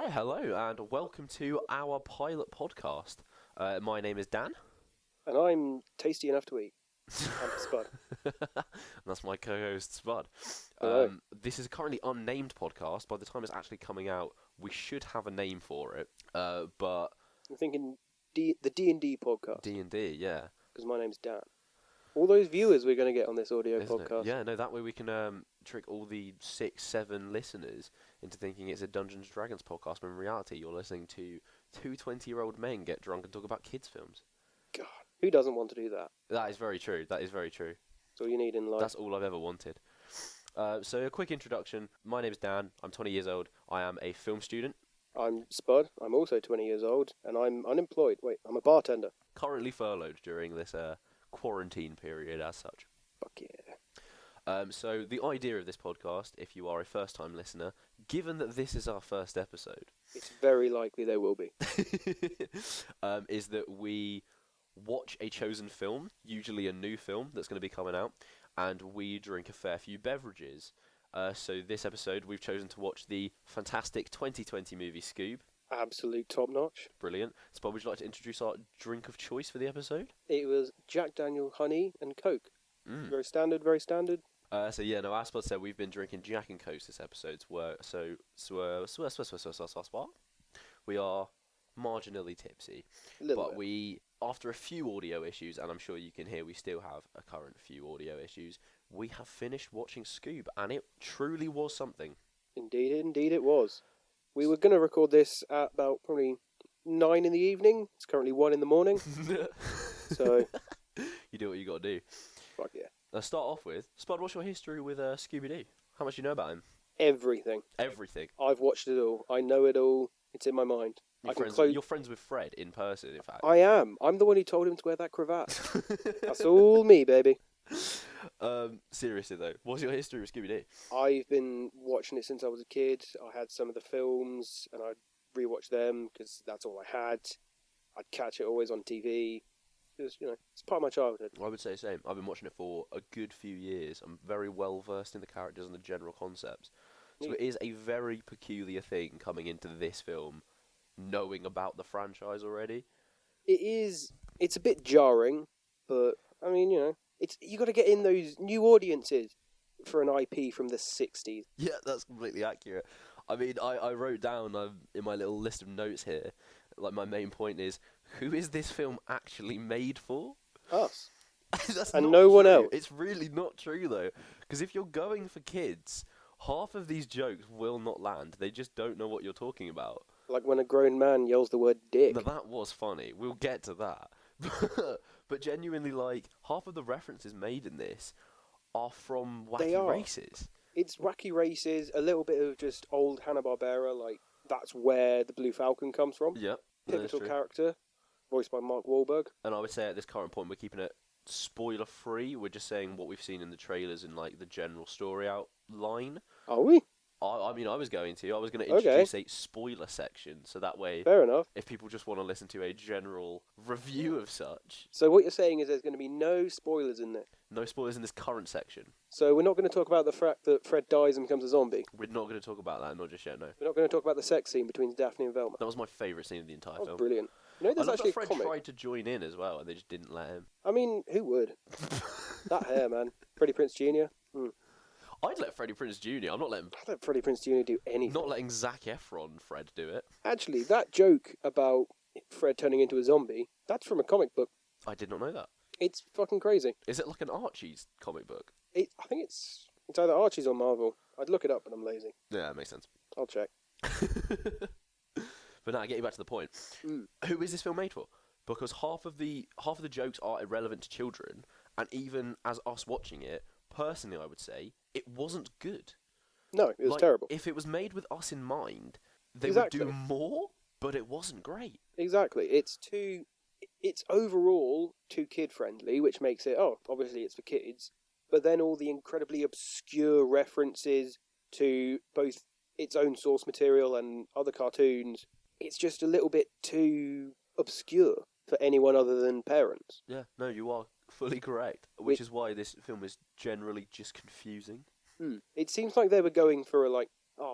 Right, hello, and welcome to our pilot podcast. My name is Dan. And I'm tasty enough to eat. I'm Spud. That's my co-host, Spud. Hello. This is a currently unnamed podcast. By the time it's actually coming out, we should have a name for it. But I'm thinking the D&D podcast. D&D, yeah. Because my name's Dan. All those viewers we're going to get on this audio Isn't podcast. it? Yeah, no, that way we can trick all the 6-7 listeners into thinking it's a Dungeons & Dragons podcast, when in reality you're listening to two 20-year-old men get drunk and talk about kids' films. God, who doesn't want to do that? That is very true. That is very true. That's all you need in life. That's all I've ever wanted. So a quick introduction. My name is Dan. I'm 20 years old. I am a film student. I'm Spud. I'm also 20 years old. And I'm unemployed. Wait, I'm a bartender. Currently furloughed during this quarantine period as such. Fuck yeah. So the idea of this podcast, if you are a first-time listener, given that this is our first episode, It's very likely there will be. is that we watch a chosen film, usually a new film that's going to be coming out, and we drink a fair few beverages. So this episode, we've chosen to watch the fantastic 2020 movie Scoob. Absolute top notch. Brilliant. Spud, would you like to introduce our drink of choice for the episode? It was Jack Daniel Honey and Coke. Mm. Very standard, very standard. As Spud said, we've been drinking Jack and Coke this episode. We are marginally tipsy, but we, after a few audio issues, and I'm sure you can hear we still have a current few audio issues, we have finished watching Scoob, and it truly was something. Indeed it was. We were going to record this at about probably 9 in the evening. It's currently 1 in the morning. So, you do what you got to do. fuck yeah. Let's start off with, Spud, what's your history with Scooby-Doo? How much do you know about him? Everything. Everything. I've watched it all. I know it all. It's in my mind. You're friends with Fred in person, in fact. I am. I'm the one who told him to wear that cravat. That's all me, baby. Seriously though, what's your history with Scooby-Doo? I've been watching it since I was a kid. I had some of the films, and I'd rewatch them because that's all I had. I'd catch it always on TV. It's part of my childhood. I would say the same. I've been watching it for a good few years. I'm very well versed in the characters and the general concepts. So it is a very peculiar thing coming into this film, knowing about the franchise already. It is. It's a bit jarring, but I mean, you got to get in those new audiences for an IP from the 60s. Yeah, that's completely accurate. I mean, I wrote down in my little list of notes here, like my main point is, who is this film actually made for? Us. That's and not no one true. else. It's really not true though, because if you're going for kids, half of these jokes will not land. They just don't know what you're talking about. Like when a grown man yells the word dick. Now, that was funny. We'll get to that. But genuinely, like, half of the references made in this are from Wacky Races. It's Wacky Races, a little bit of just old Hanna-Barbera, like, that's where the Blue Falcon comes from. Yep. Pivotal character, voiced by Mark Wahlberg. And I would say at this current point, we're keeping it spoiler-free. We're just saying what we've seen in the trailers and, like, the general story outline. Are we? I was going to introduce a spoiler section, so that way, fair enough, if people just want to listen to a general review of such. So what you're saying is there's going to be no spoilers in there? No spoilers in this current section. So we're not going to talk about the fact that Fred dies and becomes a zombie? We're not going to talk about that, not just yet, no. We're not going to talk about the sex scene between Daphne and Velma? That was my favourite scene of the entire film. Brilliant. There's I love actually that Fred a comic. tried to join in as well, and they just didn't let him. I mean, who would? That hair, man. Freddie Prinze Jr. I'd let Freddie Prinze Jr. I'm not letting... I'd let Freddie Prinze Jr. do anything. Not letting Zac Efron Fred do it. Actually, that joke about Fred turning into a zombie, that's from a comic book. I did not know that. It's fucking crazy. Is it like an Archie's comic book? I think it's either Archie's or Marvel. I'd look it up, but I'm lazy. Yeah, that makes sense. I'll check. But now, getting back to the point. Who is this film made for? Because half of the jokes are irrelevant to children, and even as us watching it, personally, I would say, it wasn't good. No, it was terrible. If it was made with us in mind, they would do more, but it wasn't great. Exactly. It's overall too kid-friendly, which makes it, obviously it's for kids, but then all the incredibly obscure references to both its own source material and other cartoons, it's just a little bit too obscure for anyone other than parents. Yeah, no, you are fully correct, which is why this film is generally just confusing. It seems like they were going for a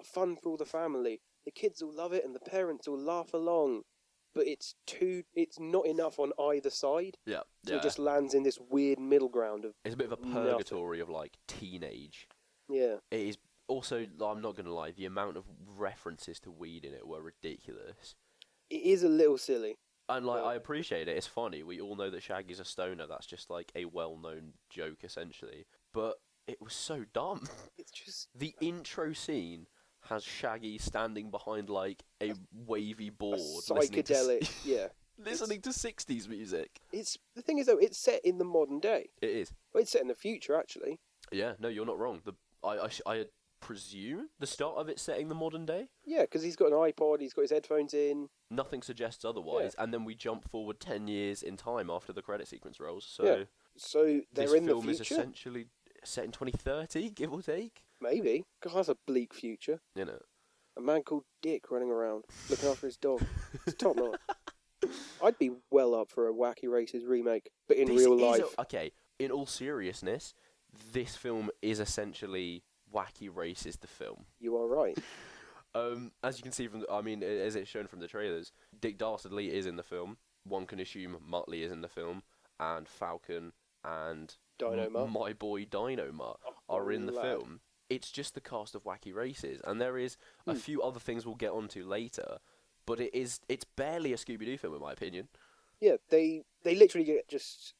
fun for all the family. The kids will love it and the parents will laugh along. But it's not enough on either side. Yeah, So it just lands in this weird middle ground of it's a bit of a purgatory of like teenage. Yeah. It is also, I'm not gonna lie, the amount of references to weed in it were ridiculous. It is a little silly. And like, I appreciate it. It's funny. We all know that Shaggy's a stoner. That's just like a well-known joke, essentially. But it was so dumb. It's just The intro scene has Shaggy standing behind like a wavy board, psychedelic. listening to 60s music. It's the thing is though, it's set in the modern day. It is. Well, it's set in the future actually. Yeah, no, you're not wrong. I presume the start of it setting the modern day. Yeah, because he's got an iPod, he's got his headphones in. Nothing suggests otherwise, and then we jump forward 10 years in time after the credit sequence rolls. So, so they're in the future. This film is essentially set in 2030, give or take. Maybe. God, that's a bleak future. You know, a man called Dick running around looking after his dog. It's top notch. I'd be well up for a Wacky Races remake, but in real life. Okay, in all seriousness, this film is essentially Wacky Races the film. You are right. As you can see as it's shown from the trailers, Dick Dastardly is in the film. One can assume Muttley is in the film, and Falcon and Dino Mutt. my boy Dino Mutt are in the film. It's just the cast of Wacky Races, and there is a few other things we'll get onto later, but it's barely a Scooby-Doo film in my opinion. Yeah, they literally get just...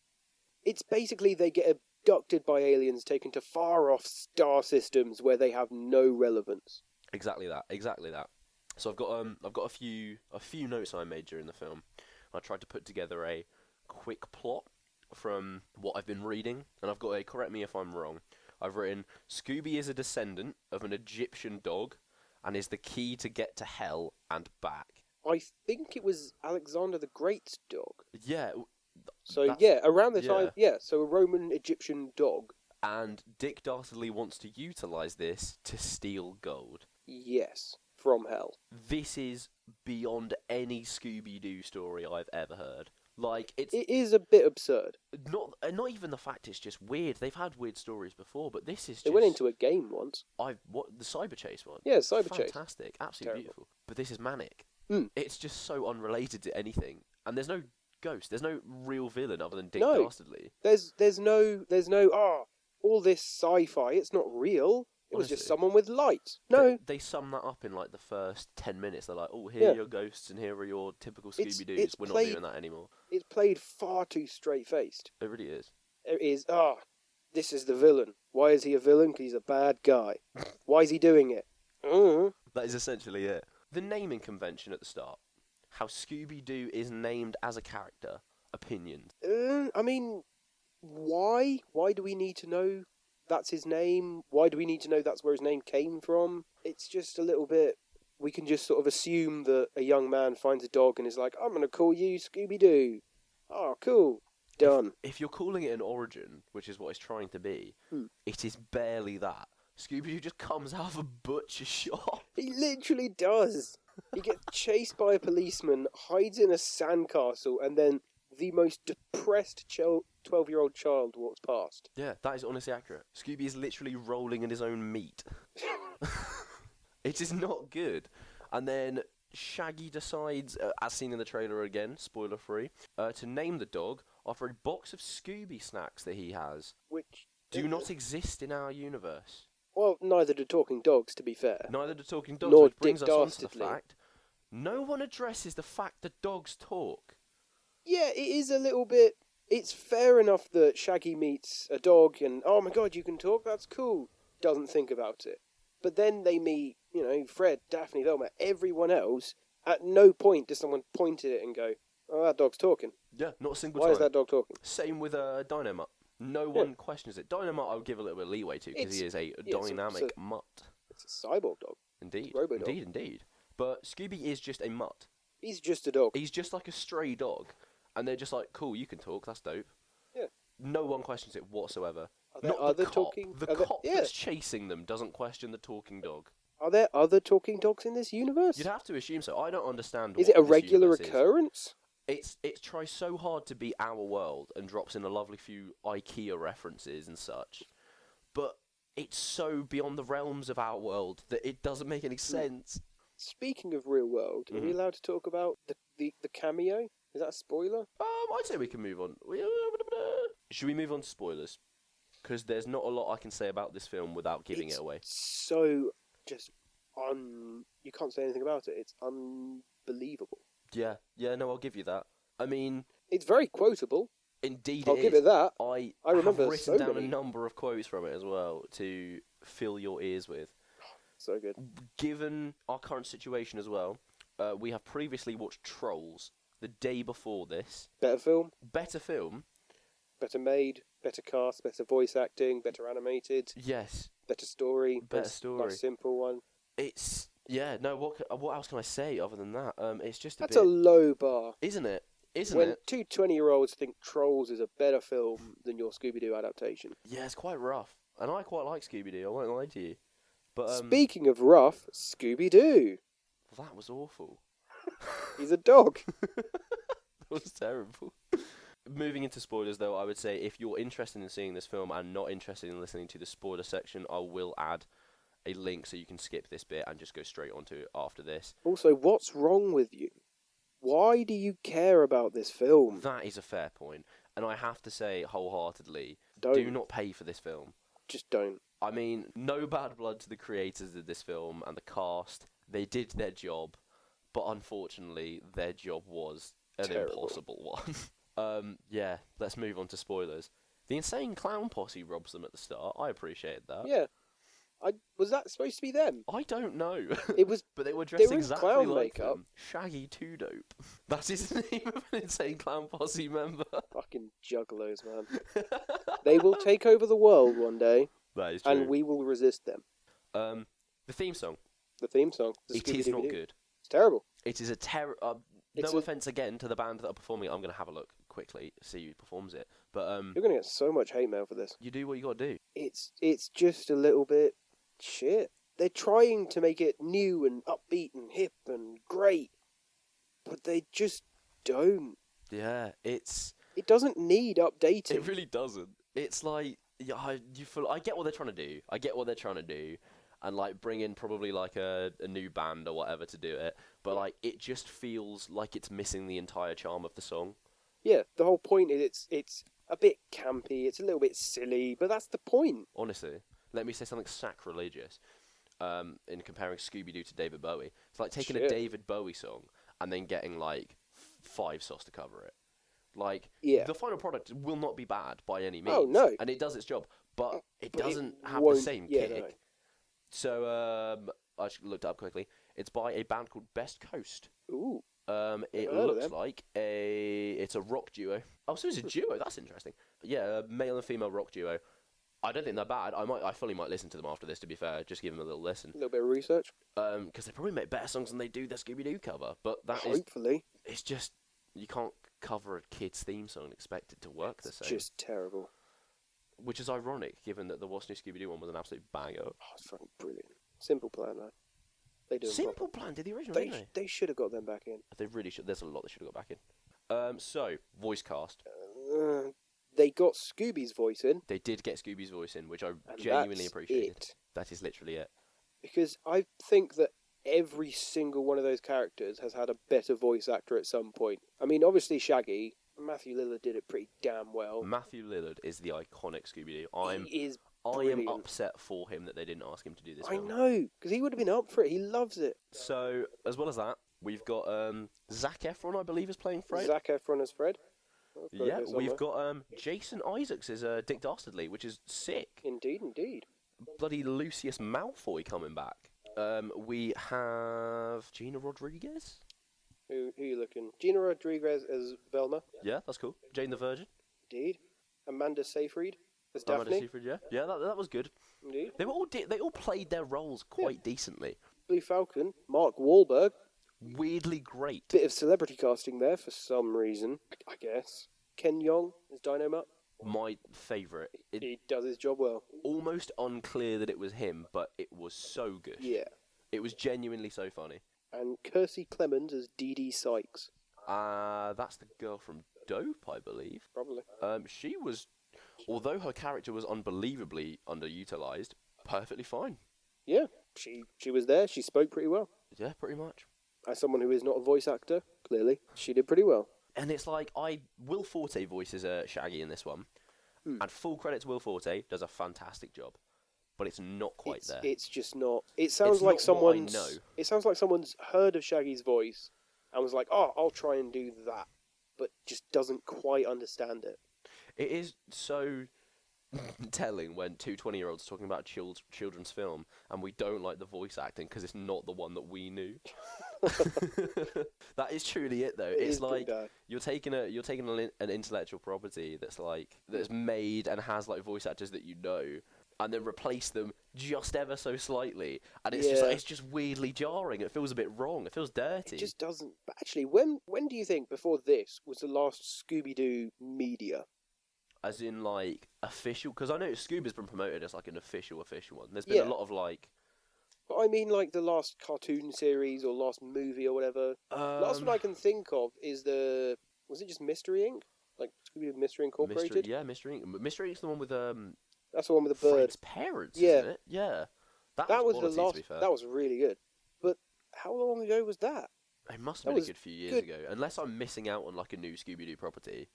It's basically they get abducted by aliens, taken to far-off star systems where they have no relevance. Exactly that. So I've got a few notes I made during the film. I tried to put together a quick plot from what I've been reading, and I've got correct me if I'm wrong. I've written, Scooby is a descendant of an Egyptian dog and is the key to get to hell and back. I think it was Alexander the Great's dog. Yeah. So, around the time... Yeah, so a Roman Egyptian dog. And Dick Dastardly wants to utilise this to steal gold. Yes, from hell. This is beyond any Scooby-Doo story I've ever heard. Like, it is a bit absurd. Not even the fact it's just weird. They've had weird stories before, but this is just... They went into a game once. The Cyber Chase one? Yeah, Cyber Chase. Fantastic. Absolutely beautiful. But this is manic. Mm. It's just so unrelated to anything. And there's no ghost. There's no real villain other than Dick Dastardly. There's no all this sci-fi. It's not real. It was just someone with light. No. They sum that up in like the first 10 minutes. They're like, oh, here are your ghosts and here are your typical Scooby-Doos. We're not doing that anymore. It's played far too straight-faced. It really is. It is, this is the villain. Why is he a villain? Because he's a bad guy. Why is he doing it? That is essentially it. The naming convention at the start. How Scooby-Doo is named as a character. Opinions. I mean, why? Why do we need to know that's his name? Why do we need to know that's where his name came from? It's just a little bit... We can just sort of assume that a young man finds a dog and is like, I'm going to call you Scooby-Doo. Oh, cool. Done. If you're calling it an origin, which is what it's trying to be, it is barely that. Scooby-Doo just comes out of a butcher shop. He literally does. He gets chased by a policeman, hides in a sandcastle, and then the most depressed 12-year-old child walks past. Yeah, that is honestly accurate. Scooby is literally rolling in his own meat. It is not good. And then Shaggy decides, as seen in the trailer again, spoiler free, to name the dog after a box of Scooby snacks that he has, which do not exist in our universe. Well, neither do talking dogs, to be fair. Neither do talking dogs, Nor which brings Dick us on to the Dastardly. fact no one addresses the fact that dogs talk. Yeah, it is a little bit... It's fair enough that Shaggy meets a dog and, oh my god, you can talk? That's cool. Doesn't think about it. But then they meet, Fred, Daphne, Velma, everyone else. At no point does someone point at it and go, oh, that dog's talking. Yeah, not a single Why time. is that dog talking? Same with Dino Mutt. No one questions it. Dino Mutt I would give a little bit of leeway to because he is a dynamic mutt. It's a cyborg dog. Indeed. Robo-dog. Indeed. But Scooby is just a mutt. He's just a dog. He's just like a stray dog. And they're just like, cool, you can talk, that's dope. Yeah. No one questions it whatsoever. Are there Not other the cop. talking... The cop that's chasing them doesn't question the talking dog. Are there other talking dogs in this universe? You'd have to assume so. I don't understand Is what it a this regular universe occurrence? It tries so hard to be our world and drops in a lovely few IKEA references and such. But it's so beyond the realms of our world that it doesn't make any sense. Speaking of real world, are we allowed to talk about the cameo? Is that a spoiler? I'd say we can move on. Should we move on to spoilers? Because there's not a lot I can say about this film without giving it away. So just you can't say anything about it. It's unbelievable. Yeah, no, I'll give you that. I mean, it's very quotable. Indeed, I'll give it that. I remember have written down many. a number of quotes from it as well to fill your ears with. So good. Given our current situation as well, we have previously watched Trolls the day before this. Better film. Better made, better cast, better voice acting, better animated. Yes. Better story. Better story. Nice simple one. It's no. What else can I say other than that? It's just that's a low bar, isn't it? When two 20-year-olds think Trolls is a better film than your Scooby-Doo adaptation. Yeah, it's quite rough, and I quite like Scooby-Doo. I won't lie to you. But speaking of rough, Scooby-Doo. That was awful. He's a dog. That was terrible. Moving into spoilers, though, I would say if you're interested in seeing this film and not interested in listening to the spoiler section, I will add a link so you can skip this bit and just go straight onto it after this. Also, what's wrong with you? Why do you care about this film? That is a fair point, and I have to say wholeheartedly, do not pay for this film. Just don't. I mean, no bad blood to the creators of this film and the cast. They did their job, but unfortunately, their job was an impossible one. Yeah, let's move on to spoilers. The insane clown posse robs them at the start. I appreciated that. Yeah. Was that supposed to be them? I don't know. It was, but they were dressed in exactly clown like makeup. them. Shaggy Two Dope. That is the name of an insane clown posse member. Fucking juggalos, man. They will take over the world one day. That is true. And we will resist them. The theme song. It is not good. It's terrible. It is a no offense again to the band that are performing it. I'm going to have a look quickly, see who performs it. But you're going to get so much hate mail for this. You do what you got to do. It's just a little bit shit. They're trying to make it new and upbeat and hip and great, but they just don't. Yeah, it doesn't need updating. It really doesn't. It's like I get what they're trying to do. And like bring in probably like a new band or whatever to do it, but like it just feels like it's missing the entire charm of the song. Yeah, the whole point is it's a bit campy, it's a little bit silly, but that's the point. Honestly, let me say something sacrilegious. In comparing Scooby-Doo to David Bowie, it's like taking a David Bowie song and then getting like 5 songs to cover it. Like the final product will not be bad by any means. Oh no, and it does its job, but it doesn't have the same kick. No. So, I just looked it up quickly. It's by a band called Best Coast. Ooh. It looks like it's a rock duo. Oh, so it's a duo. That's interesting. Yeah, a male and female rock duo. I don't think they're bad. I fully might listen to them after this, to be fair. Just give them a little listen. A little bit of research. Because they probably make better songs than they do their Scooby-Doo cover. But hopefully. It's just, you can't cover a kid's theme song and expect it to work the same. It's just terrible. Which is ironic, given that the What's New Scooby-Doo one was an absolute banger. Oh, it's fucking brilliant. Simple Plan, man. They do Simple Plan did the original, didn't they? They should have got them back in. They really should. There's a lot they should have got back in. So, voice cast. They got Scooby's voice in. They did get Scooby's voice in, which I genuinely appreciated. That is literally it. Because I think that every single one of those characters has had a better voice actor at some point. I mean, obviously Shaggy, Matthew Lillard did it pretty damn well. Matthew Lillard is the iconic Scooby-Doo. I am upset for him that they didn't ask him to do this film. I know, because he would have been up for it. He loves it. So, as well as that, we've got Zac Efron, I believe, is playing Fred. Zac Efron as Fred. Yeah, we've got Jason Isaacs as Dick Dastardly, which is sick. Indeed. Bloody Lucius Malfoy coming back. We have Gina Rodriguez. Who are you looking? Gina Rodriguez as Velma. Yeah, that's cool. Jane the Virgin. Indeed. Amanda Seyfried as Daphne. Amanda Seyfried, yeah, that was good. Indeed. They all played their roles quite decently. Blue Falcon, Mark Wahlberg. Weirdly great. Bit of celebrity casting there for some reason, I guess. Ken Jeong as Dynamite. My favourite. He does his job well. Almost unclear that it was him, but it was so good. Yeah. It was genuinely so funny. And Kirstie Clemens as Dee Dee Sykes. That's the girl from Dope, I believe. Probably. She was, although her character was unbelievably underutilized, perfectly fine. Yeah, she was there. She spoke pretty well. Yeah, pretty much. As someone who is not a voice actor, clearly, she did pretty well. And it's like, Will Forte voices Shaggy in this one, Hmm. and full credit to Will Forte, does a fantastic job, but it's not quite there. It's just not. It sounds It's like not what I someone's. know. It sounds like someone's heard of Shaggy's voice and was like, "Oh, I'll try and do that," but just doesn't quite understand it. It is so telling when two 20-year-olds are talking about children's film, and we don't like the voice acting because it's not the one that we knew. That is truly it, though. It's like you're taking an intellectual property that's made and has like voice actors that you know, and then replace them just ever so slightly, and it's just weirdly jarring. It feels a bit wrong. It feels dirty. It just doesn't. But actually, when do you think before this was the last Scooby-Doo media? As in like official, because I know Scoob has been promoted as like an official one. There's been a lot of like. But I mean, like the last cartoon series or last movie or whatever. Last one I can think of is was it just Mystery Inc? Like Scooby-Doo Mystery Incorporated? Mystery Inc. Mystery Inc.'s the one with That's the one with the bird. Fred's parents, isn't it? Yeah. That was quality, the last. To be fair. That was really good. But how long ago was that? It must have been a good few years ago. Unless I'm missing out on like a new Scooby-Doo property.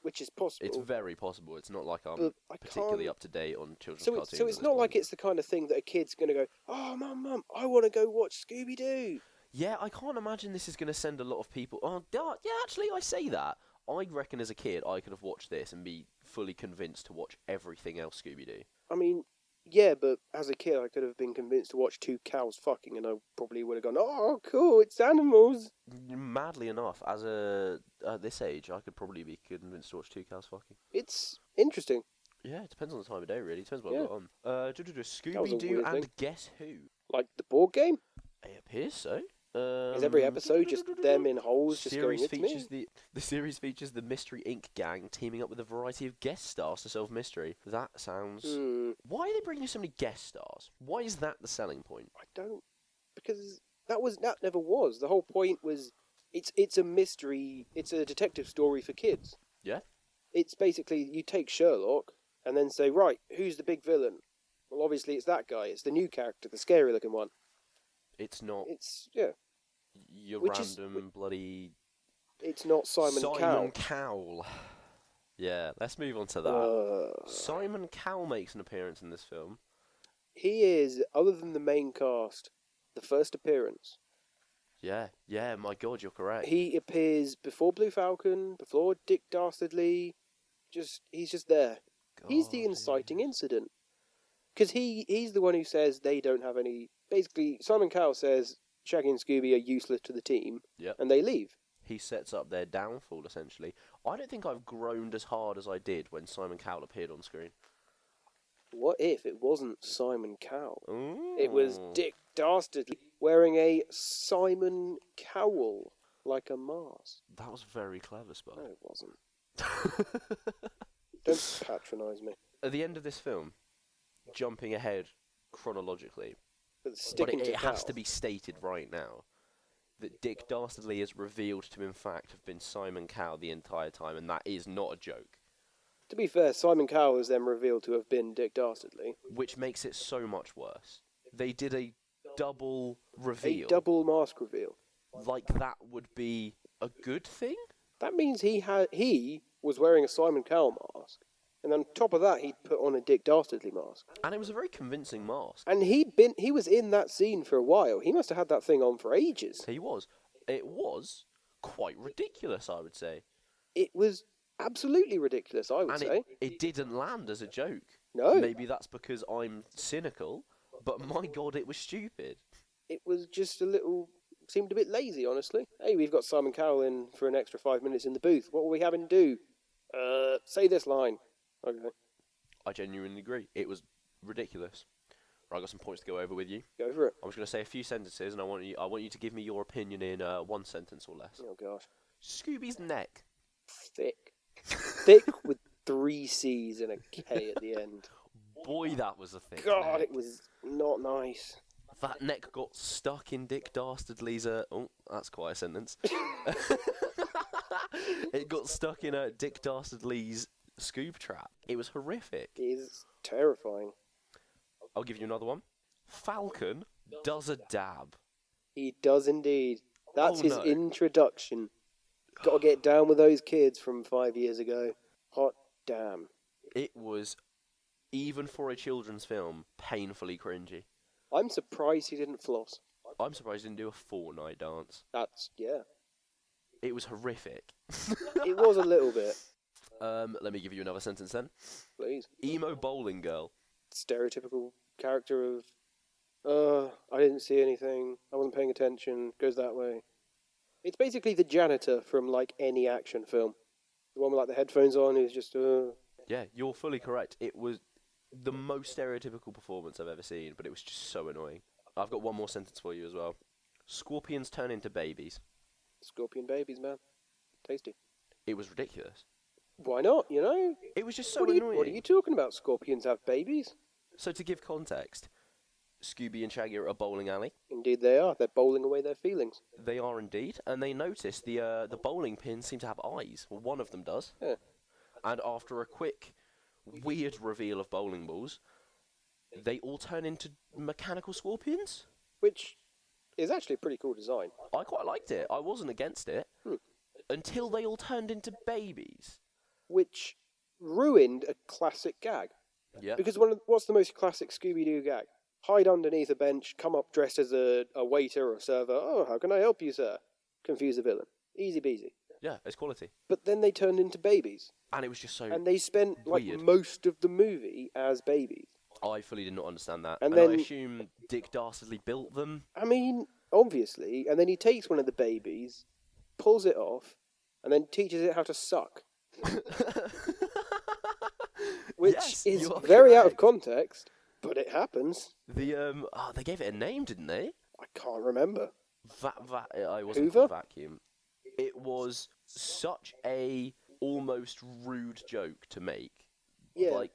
Which is possible. It's very possible. It's not like I'm particularly up to date on children's cartoons. So it's not like it's the kind of thing that a kid's going to go, "Oh, mum, I want to go watch Scooby-Doo." Yeah, I can't imagine this is going to send a lot of people. Oh, yeah, actually, I say that. I reckon as a kid, I could have watched this and be fully convinced to watch everything else Scooby-Doo. I mean, yeah, but as a kid, I could have been convinced to watch two cows fucking, and I probably would have gone, "Oh, cool, it's animals." Madly enough, at this age, I could probably be convinced to watch two cows fucking. It's interesting. Yeah, it depends on the time of day, really. It depends what I've got on. Scooby-Doo and Guess Who? Like the board game? It appears so. Is every episode just them in holes just going, "It's me"? The series features the Mystery Inc. gang teaming up with a variety of guest stars to solve mystery. That sounds... Why are they bringing so many guest stars? Why is that the selling point? I don't... Because that never was. The whole point was it's a mystery, it's a detective story for kids. Yeah? It's basically, you take Sherlock and then say, right, who's the big villain? Well, obviously it's that guy. It's the new character, the scary looking one. It's not... yeah. Your bloody... It's not Simon Cowell. Yeah, let's move on to that. Simon Cowell makes an appearance in this film. He is, other than the main cast, the first appearance. Yeah, my God, you're correct. He appears before Blue Falcon, before Dick Dastardly. He's just there. He's the inciting incident. Because he's the one who says they don't have any... Basically, Simon Cowell says Shaggy and Scooby are useless to the team, and they leave. He sets up their downfall, essentially. I don't think I've groaned as hard as I did when Simon Cowell appeared on screen. What if it wasn't Simon Cowell? Ooh. It was Dick Dastardly wearing a Simon Cowell, like a mask. That was very clever, Spud. No, it wasn't. Don't patronise me. At the end of this film, jumping ahead chronologically, But it has to be stated right now that Dick Dastardly is revealed to in fact have been Simon Cowell the entire time, and that is not a joke. To be fair, Simon Cowell is then revealed to have been Dick Dastardly. Which makes it so much worse. They did a double reveal. A double mask reveal. Like that would be a good thing? That means he was wearing a Simon Cowell mask. And on top of that, he'd put on a Dick Dastardly mask. And it was a very convincing mask. And he was in that scene for a while. He must have had that thing on for ages. He was. It was quite ridiculous, I would say. It was absolutely ridiculous, I would say. It didn't land as a joke. No. Maybe that's because I'm cynical, but my God, it was stupid. It was just seemed a bit lazy, honestly. Hey, we've got Simon Cowell in for an extra 5 minutes in the booth. What will we have him do? Say this line. Okay. I genuinely agree. It was ridiculous. Right, I got some points to go over with you. Go for it. I'm just going to say a few sentences, and I want you to give me your opinion in one sentence or less. Oh gosh. Scooby's neck. Thick. Thick with 3 C's and a K at the end. Boy, that was a thick God, neck. it was not nice. That neck got stuck in Dick Dastardly's... oh, that's quite a sentence. It got stuck in Dick Dastardly's Scoob trap. It was horrific. It is terrifying. I'll give you another one. Falcon does a dab. He does indeed. That's Oh, his no. introduction. Got to get down with those kids from 5 years ago. Hot damn. It was, even for a children's film, painfully cringy. I'm surprised he didn't floss. I'm surprised he didn't do a Fortnite dance. Yeah. It was horrific. It was a little bit. Let me give you another sentence then. Please. Emo bowling girl. Stereotypical character of, I didn't see anything, I wasn't paying attention, goes that way. It's basically the janitor from, like, any action film. The one with, like, the headphones on who's just, Yeah, you're fully correct. It was the most stereotypical performance I've ever seen, but it was just so annoying. I've got one more sentence for you as well. Scorpions turn into babies. Scorpion babies, man. Tasty. It was ridiculous. Why not, you know? It was just so What annoying. are you talking about? Scorpions have babies? So to give context, Scooby and Shaggy are at a bowling alley. Indeed they are. They're bowling away their feelings. They are indeed, and they notice the bowling pins seem to have eyes. Well, one of them does. Yeah. And after a quick, weird reveal of bowling balls, they all turn into mechanical scorpions. Which is actually a pretty cool design. I quite liked it. I wasn't against it. Hmm. Until they all turned into babies. Which ruined a classic gag. Yeah. Because what's the most classic Scooby-Doo gag? Hide underneath a bench, come up dressed as a waiter or server. Oh, how can I help you, sir? Confuse the villain. Easy peasy. Yeah, it's quality. But then they turned into babies. And it was just so And they spent, like, weird. most of the movie as babies. I fully did not understand that. And And I then- assume Dick Dastardly built them. I mean, obviously. And then he takes one of the babies, pulls it off, and then teaches it how to suck. Which Yes, is you are very out of correct. context, but it happens. They gave it a name, didn't they? I can't remember. I wasn't Hoover? called Vacuum. It was such a almost rude joke to make. Yeah. Like,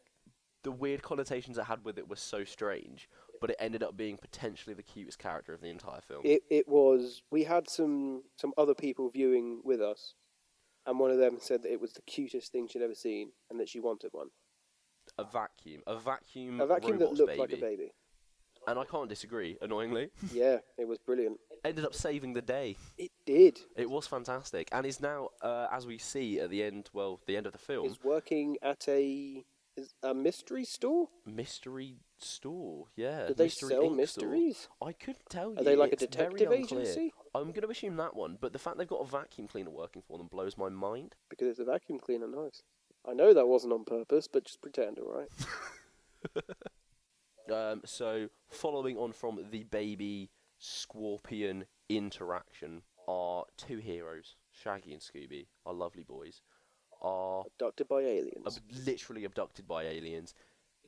the weird connotations it had with it were so strange, but it ended up being potentially the cutest character of the entire film. It was. We had some other people viewing with us, and one of them said that it was the cutest thing she'd ever seen, and that she wanted one. A vacuum A vacuum that robot's looked baby. like a baby. And I can't disagree, annoyingly. Yeah, it was brilliant. Ended up saving the day. It did. It was fantastic, and is now, as we see at the end, the end of the film, It's working at a mystery store. mystery store. Yeah, Do they mystery sell ink store. mysteries? I couldn't tell you. Are they like a It's very detective unclear. agency? I'm going to assume that one, but the fact they've got a vacuum cleaner working for them blows my mind. Because it's a vacuum cleaner, nice. I know that wasn't on purpose, but just pretend, alright? So, following on from the baby scorpion interaction, our two heroes, Shaggy and Scooby, our lovely boys, are Abducted by aliens. literally abducted by aliens.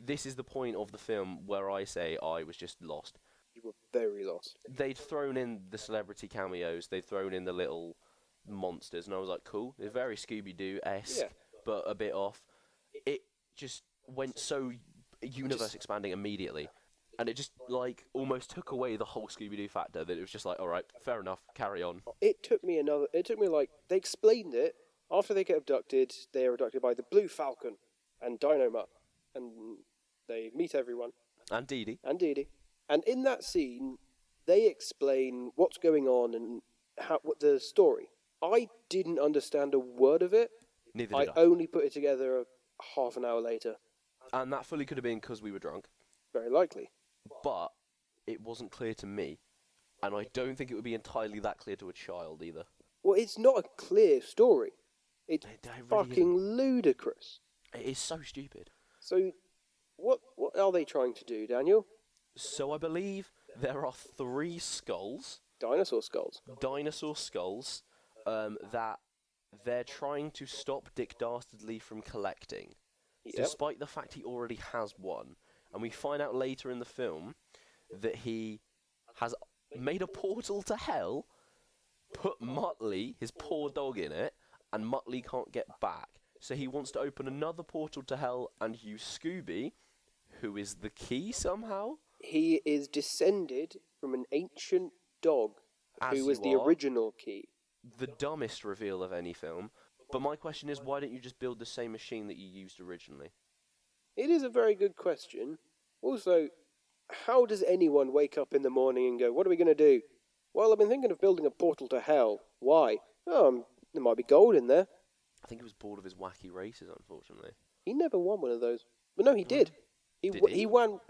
This is the point of the film where I say I was just lost. You were very lost. They'd thrown in the celebrity cameos, they'd thrown in the little monsters, and I was like, cool, they're very Scooby-Doo-esque, Yeah. but a bit off. It just went so universe expanding immediately, and it just, like, almost took away the whole Scooby-Doo factor, that it was just like, alright, fair enough, carry on. It took me like, they explained it. After they get abducted, they are abducted by the Blue Falcon and Dynamite. And they meet everyone. And Dee Dee. And Dee Dee. And in that scene, they explain what's going on and what the story. I didn't understand a word of it. Neither I did I. only put it together half an hour later. And that fully could have been because we were drunk. Very likely. But it wasn't clear to me, and I don't think it would be entirely that clear to a child either. Well, it's not a clear story. It's It really fucking ludicrous. It is so stupid. So, what are they trying to do, Daniel? So I believe there are 3 skulls, Dinosaur skulls. dinosaur skulls, that they're trying to stop Dick Dastardly from collecting, Yep. despite the fact he already has one. And we find out later in the film that he has made a portal to hell, put Muttley, his poor dog, in it, and Muttley can't get back. So he wants to open another portal to hell and use Scooby, who is the key somehow. He is descended from an ancient dog As who was you the are. original key. The dumbest reveal of any film. But my question is, why don't you just build the same machine that you used originally? It is a very good question. Also, how does anyone wake up in the morning and go, what are we going to do? Well, I've been thinking of building a portal to hell. Why? Oh, there might be gold in there. I think he was bored of his wacky races, unfortunately. He never won one of those. But no, he did. He won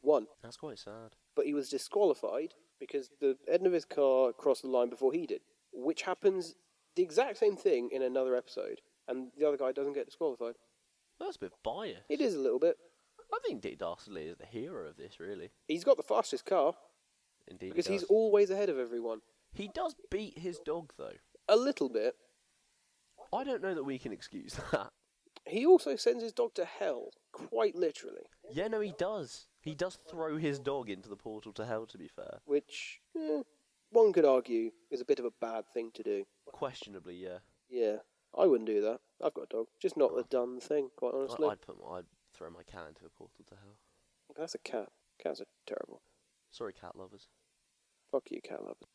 one. That's quite sad. But he was disqualified because the end of his car crossed the line before he did, which happens the exact same thing in another episode, and the other guy doesn't get disqualified. That's a bit biased. It is a little bit. I think Dick Dastardly is the hero of this, really. He's got the fastest car. Indeed, because he does. he's always ahead of everyone. He does beat his dog, though. A little bit. I don't know that we can excuse that. He also sends his dog to hell, quite literally. Yeah, no, he does. He does throw his dog into the portal to hell, to be fair. Which, one could argue, is a bit of a bad thing to do. Questionably, yeah. Yeah, I wouldn't do that. I've got a dog. Just not a done thing, quite honestly. I'd throw my cat into a portal to hell. That's a cat. Cats are terrible. Sorry, cat lovers. Fuck you, cat lovers.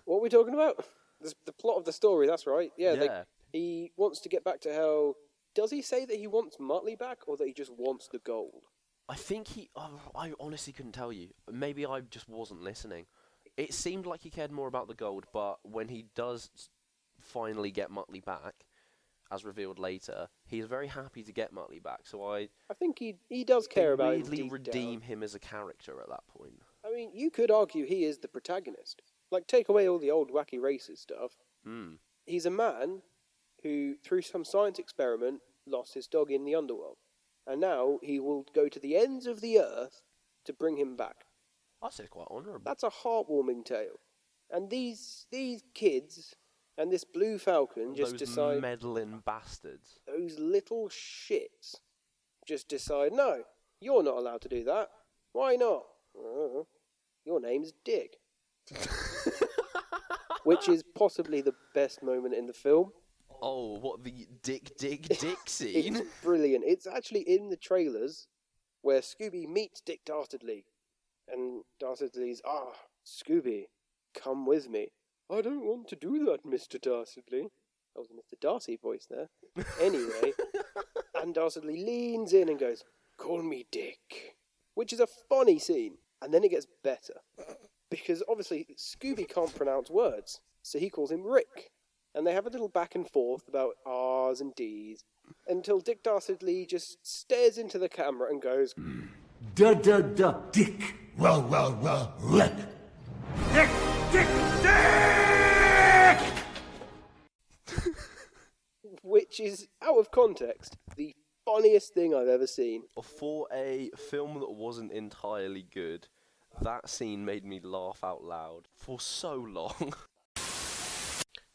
What are we talking about? The plot of the story, that's right. Yeah. He wants to get back to hell. Does he say that he wants Muttley back, or that he just wants the gold? I think I honestly couldn't tell you. Maybe I just wasn't listening. It seemed like he cared more about the gold, but when he does finally get Muttley back, as revealed later, he's very happy to get Muttley back. So I think he does care about him. Weirdly redeem him as a character at that point. I mean, you could argue he is the protagonist. Like, take away all the old wacky racist stuff. He's a man who, through some science experiment, lost his dog in the underworld. And now he will go to the ends of the earth to bring him back. I'd say it's quite honourable. That's a heartwarming tale. And these kids and this blue falcon just decide... Those meddling bastards. Those little shits just decide, no, you're not allowed to do that. Why not? Your name's Dick. Which is possibly the best moment in the film. Oh, what, the Dick scene? It's brilliant. It's actually in the trailers where Scooby meets Dick Dastardly. And Dastardly's, Scooby, come with me. I don't want to do that, Mr. Dastardly. That was a Mr. Darcy voice there. Anyway, and Dastardly leans in and goes, call me Dick. Which is a funny scene. And then it gets better. Because obviously Scooby can't pronounce words. So he calls him Rick. And they have a little back and forth about R's and D's. Until Dick Dastardly just stares into the camera and goes, Dick. Well, Rick. Dick! Which is, out of context, the funniest thing I've ever seen. For a film that wasn't entirely good, that scene made me laugh out loud for so long.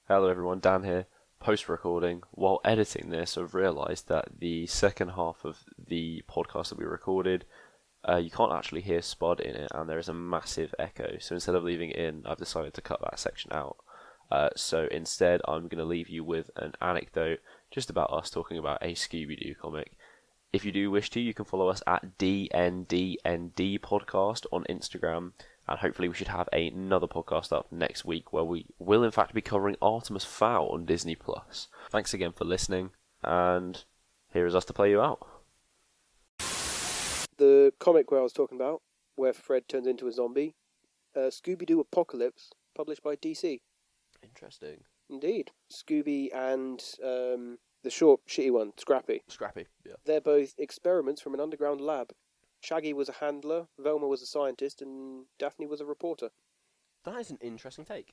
Hello everyone, Dan here. Post-recording, while editing this, I've realised that the second half of the podcast that we recorded, you can't actually hear Spud in it, and there is a massive echo. So instead of leaving it in, I've decided to cut that section out. So instead, I'm going to leave you with an anecdote just about us talking about a Scooby-Doo comic. If you do wish to, you can follow us at DNDND Podcast on Instagram, and hopefully we should have another podcast up next week where we will in fact be covering Artemis Fowl on Disney+. Thanks again for listening, and here is us to play you out. The comic where I was talking about, where Fred turns into a zombie, Scooby-Doo Apocalypse, published by DC. Interesting. Indeed. Scooby and the short, shitty one, Scrappy. Scrappy, yeah. They're both experiments from an underground lab. Shaggy was a handler, Velma was a scientist, and Daphne was a reporter. That is an interesting take.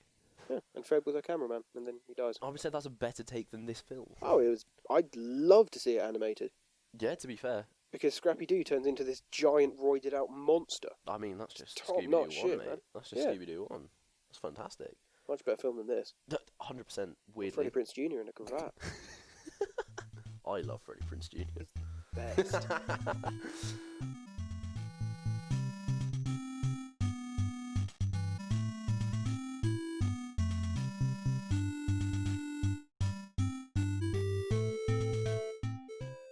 Yeah, and Fred was a cameraman, and then he dies. I would say that's a better take than this film. Oh, I'd love to see it animated. Yeah, to be fair. Because Scrappy-Doo turns into this giant, roided-out monster. I mean, that's just Top-notch Scooby-Doo 1, shit, mate. man. That's just Scooby-Doo 1. That's fantastic. Much better film than this. 100% weirdly. Freddie Prinze Jr. in a cravat. I love Freddie Prinze Jr. Best.